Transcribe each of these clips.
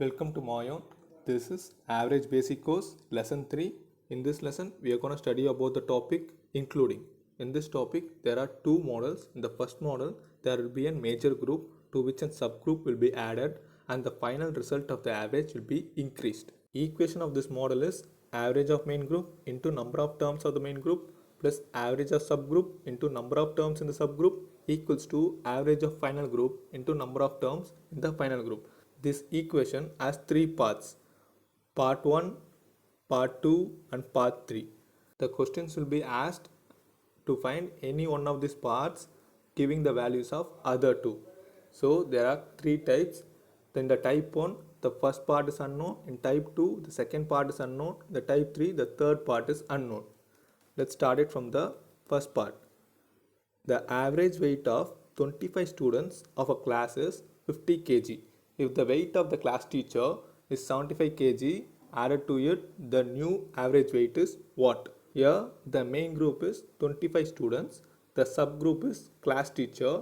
Welcome to Mayon. This is Average Basic Course Lesson 3. In this lesson, we are going to study about the topic including. In this topic, there are two models. In the first model, there will be a major group to which a subgroup will be added and the final result of the average will be increased. Equation of this model is average of main group into number of terms of the main group plus average of subgroup into number of terms in the subgroup equals to average of final group into number of terms in the final group. This equation has three parts: part 1, part 2 and part 3. The questions will be asked to find any one of these parts giving the values of other two. So there are three types. Then the type 1, the first part is unknown. In type 2, the second part is unknown. The type 3, the third part is unknown. Let's start it from the first part. The average weight of 25 students of a class is 50 kg. If the weight of the class teacher is 75 kg, added to it, the new average weight is what? Here, the main group is 25 students. The subgroup is class teacher.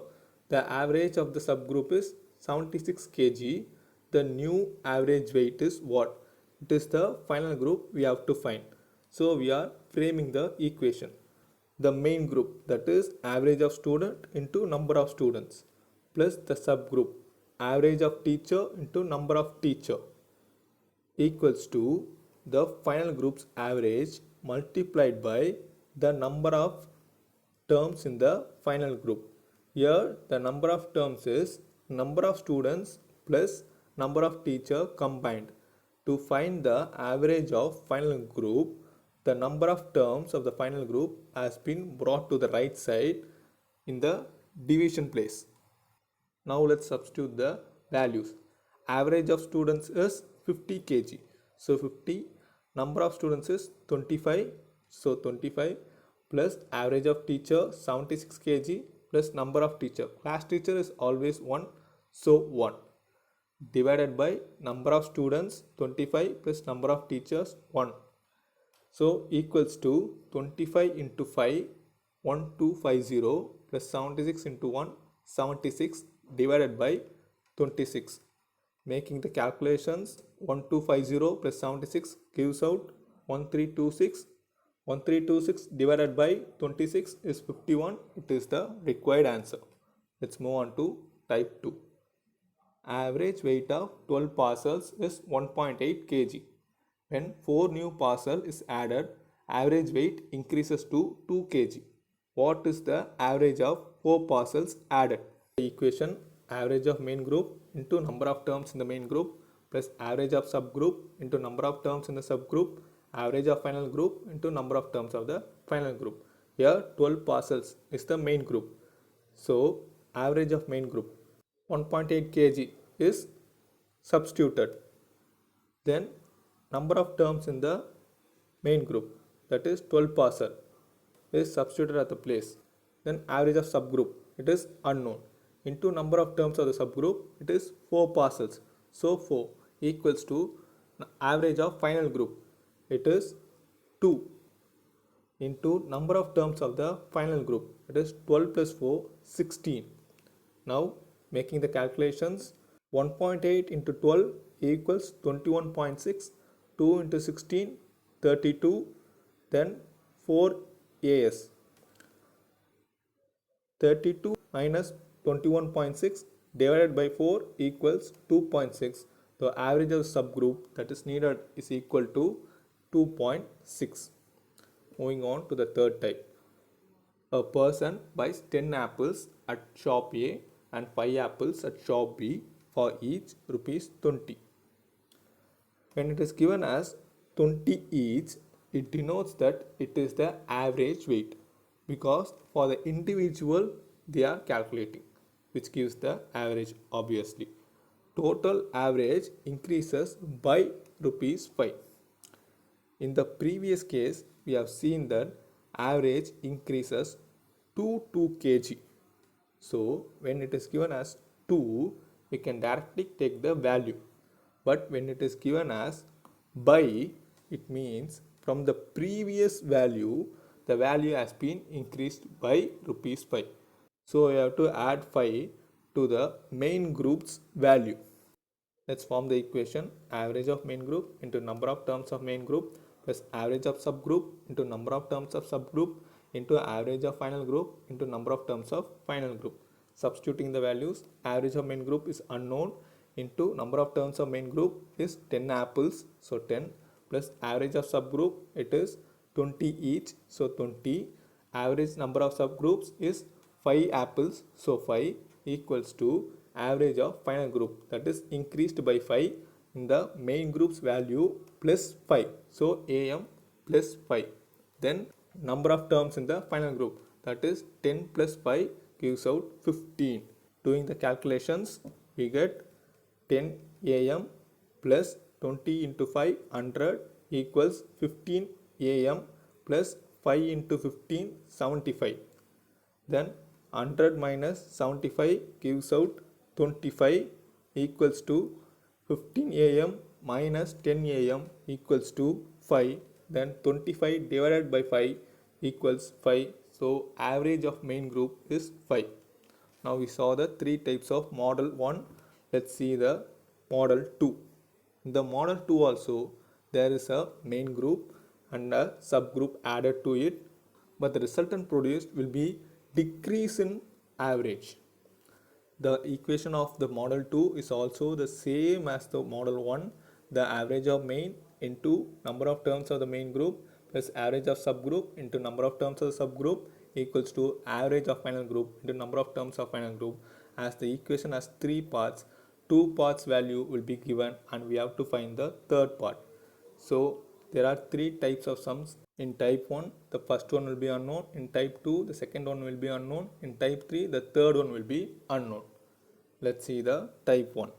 The average of the subgroup is 76 kg. The new average weight is what? It is the final group we have to find. So we are framing the equation. The main group, that is average of student into number of students, plus the subgroup average of teacher into number of teacher, equals to the final group's average multiplied by the number of terms in the final group. Here the number of terms is number of students plus number of teacher combined. To find the average of final group, the number of terms of the final group has been brought to the right side in the division place. Now let's substitute the values. Average of students is 50 kg. So 50. Number of students is 25. So 25 plus average of teacher 76 kg plus number of teacher. Class teacher is always 1. So 1. Divided by number of students 25 plus number of teachers 1. So equals to 25 into 5, 1250 plus 76 into 1, 76 divided by 26. Making the calculations, 1250 plus 76 gives out 1326. 1326 divided by 26 is 51. It is the required answer. Let's move on to type 2. Average weight of 12 parcels is 1.8 kg. When 4 new parcel is added, average weight increases to 2 kg. What is the average of 4 parcels added? The equation average of main group into number of terms in the main group plus average of subgroup into number of terms in the subgroup, average of final group into number of terms of the final group. Here 12 parcels is the main group. So average of main group 1.8 kg is substituted. Then number of terms in the main group, that is 12 parcel, is substituted at the place. Then average of subgroup, it is unknown, into number of terms of the subgroup, it is 4 parcels. So 4 equals to average of final group, it is 2, into number of terms of the final group, it is 12 plus 4, 16. Now making the calculations, 1.8 into 12 equals 21.6. 2 into 16, 32, then 4 AS. 32 minus 21.6 divided by 4 equals 2.6. The average of subgroup that is needed is equal to 2.6. Moving on to the third type. A person buys 10 apples at shop A and 5 apples at shop B for each rupees 20. When it is given as 20 each, it denotes that it is the average weight, because for the individual they are calculating, which gives the average obviously. Total average increases by rupees 5. In the previous case, we have seen that average increases to 2 kg. So when it is given as 2, we can directly take the value. But when it is given as by, it means from the previous value, the value has been increased by rupees 5. So we have to add 5 to the main group's value. Let's form the equation average of main group into number of terms of main group plus average of subgroup into number of terms of subgroup into average of final group into number of terms of final group. Substituting the values, average of main group is unknown into number of terms of main group is 10 apples, so 10, plus average of subgroup, it is 20 each, so 20. Average number of subgroups is 5 apples, so 5, equals to average of final group, that is increased by 5 in the main group's value plus 5, so am plus 5. Then number of terms in the final group, that is 10 plus 5 gives out 15. Doing the calculations, we get 10 am plus 20 into 5 100 equals 15 am plus 5 into 15 75. Then 100 minus 75 gives out 25 equals to 15 am minus 10 am equals to 5. Then 25 divided by 5 equals 5. So average of main group is 5. Now we saw the three types of model 1. Let's see the model 2. In the model 2 also there is a main group and a subgroup added to it, but the resultant produced will be decrease in average. The equation of the model 2 is also the same as the model 1. The average of main into number of terms of the main group plus average of subgroup into number of terms of the subgroup equals to average of final group into number of terms of final group. As the equation has 3 parts, 2 parts value will be given and we have to find the third part. So there are 3 types of sums. In type 1, the first one will be unknown. In type 2, the second one will be unknown. In type 3, the third one will be unknown. Let's see the type 1.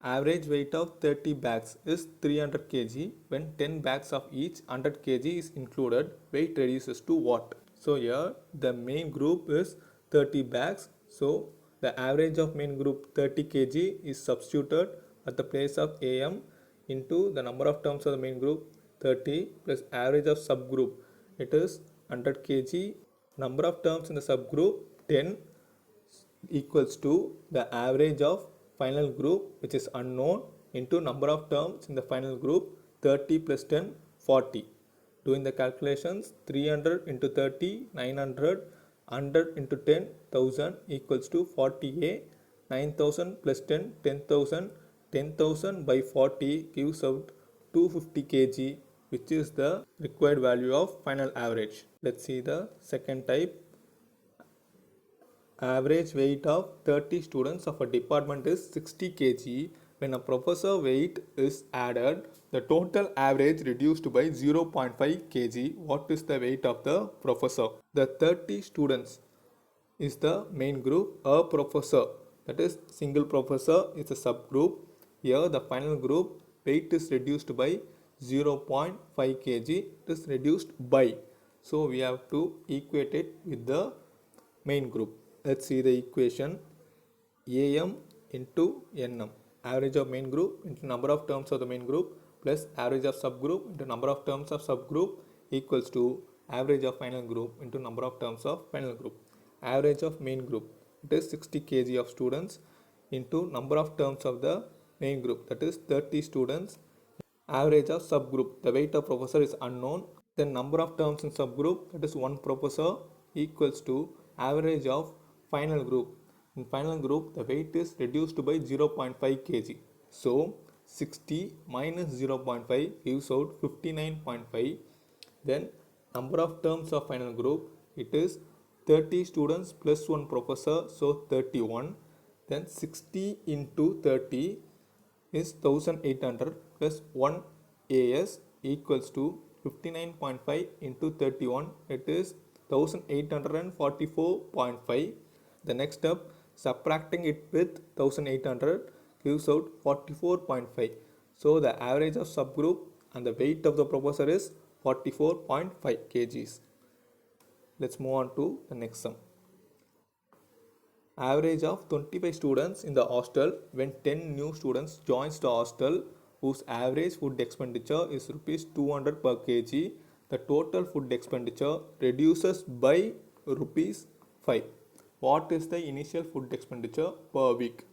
Average weight of 30 bags is 300 kg. When 10 bags of each 100 kg is included, weight reduces to what? So here the main group is 30 bags. So the average of main group 30 kg is substituted at the place of am into the number of terms of the main group 30 plus average of subgroup, it is 100 kg. Number of terms in the subgroup 10 equals to the average of final group, which is unknown, into number of terms in the final group 30 plus 10 40. Doing the calculations, 300 into 30 900, 100 into 10 1000 equals to 40a. 9000 plus 10 10,000. 10,000 by 40 gives out 250 kg, which is the required value of final average. Let's see the second type. Average weight of 30 students of a department is 60 kg. When a professor weight is added, the total average reduced by 0.5 kg. What is the weight of the professor? The 30 students is the main group. A professor, that is single professor, is a subgroup. Here the final group weight is reduced by 0.5 kg. It is reduced by. So we have to equate it with the main group. Let's see the equation. am into nm, average of main group into number of terms of the main group plus average of subgroup into number of terms of subgroup equals to average of final group into number of terms of final group. Average of main group, it is 60 kg of students into number of terms of the main group, that is 30 students. Average of subgroup, the weight of professor is unknown. Then number of terms in subgroup, that is 1 professor, equals to average of final group. In final group, the weight is reduced by 0.5 kg. So 60 minus 0.5 gives out 59.5. Then number of terms of final group, it is 30 students plus 1 professor, so 31. Then 60 into 30 is 1800 plus 1 as equals to 59.5 into 31, it is 1844.5. The next step, subtracting it with 1800 gives out 44.5. So the average of subgroup and the weight of the professor is 44.5 kgs. Let's move on to the next sum. Average of 25 students in the hostel when 10 new students joins the hostel, whose average food expenditure is rupees 200 per kg. The total food expenditure reduces by rupees 5. what is the initial food expenditure per week.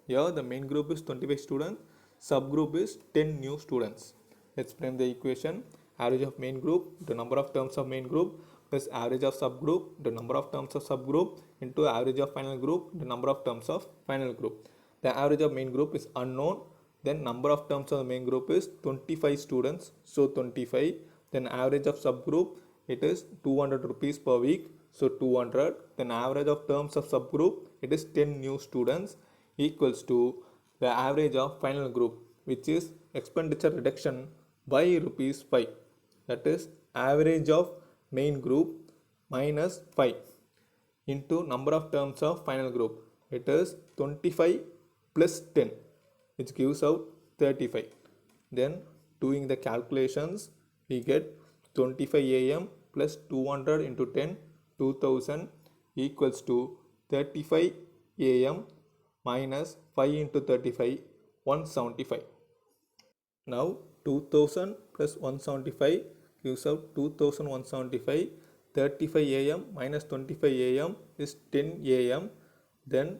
Here the main group is 25 students, subgroup is 10 new students. Let's frame the equation. Average of main group, the number of terms of main group, plus average of subgroup, the number of terms of subgroup, into average of final group, the number of terms of final group. The average of main group is unknown. Then number of terms of the main group is 25 students, so 25. Then average of subgroup, it is 200 rupees per week, so 200. Then average of terms of subgroup, it is 10 new students, equals to the average of final group, which is expenditure reduction by rupees 5. That is average of main group minus 5 into number of terms of final group. It is 25 plus 10, which gives out 35. Then doing the calculations, we get 25 am plus 200 into 10, 2000, equals to 35 am minus 5 into 35, 175. Now 2000 plus 175 gives out 2175. 35 am minus 25 am is 10 am. Then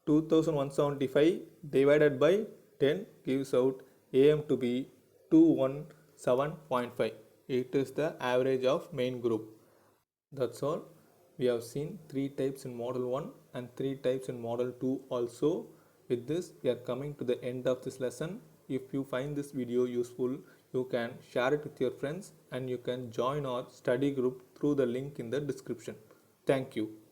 2175 divided by 10 gives out am to be 217.5. It is the average of main group. That's all. We have seen 3 types in model 1 and 3 types in model 2 also. With this, we are coming to the end of this lesson. If you find this video useful, you can share it with your friends and you can join our study group through the link in the description. Thank you.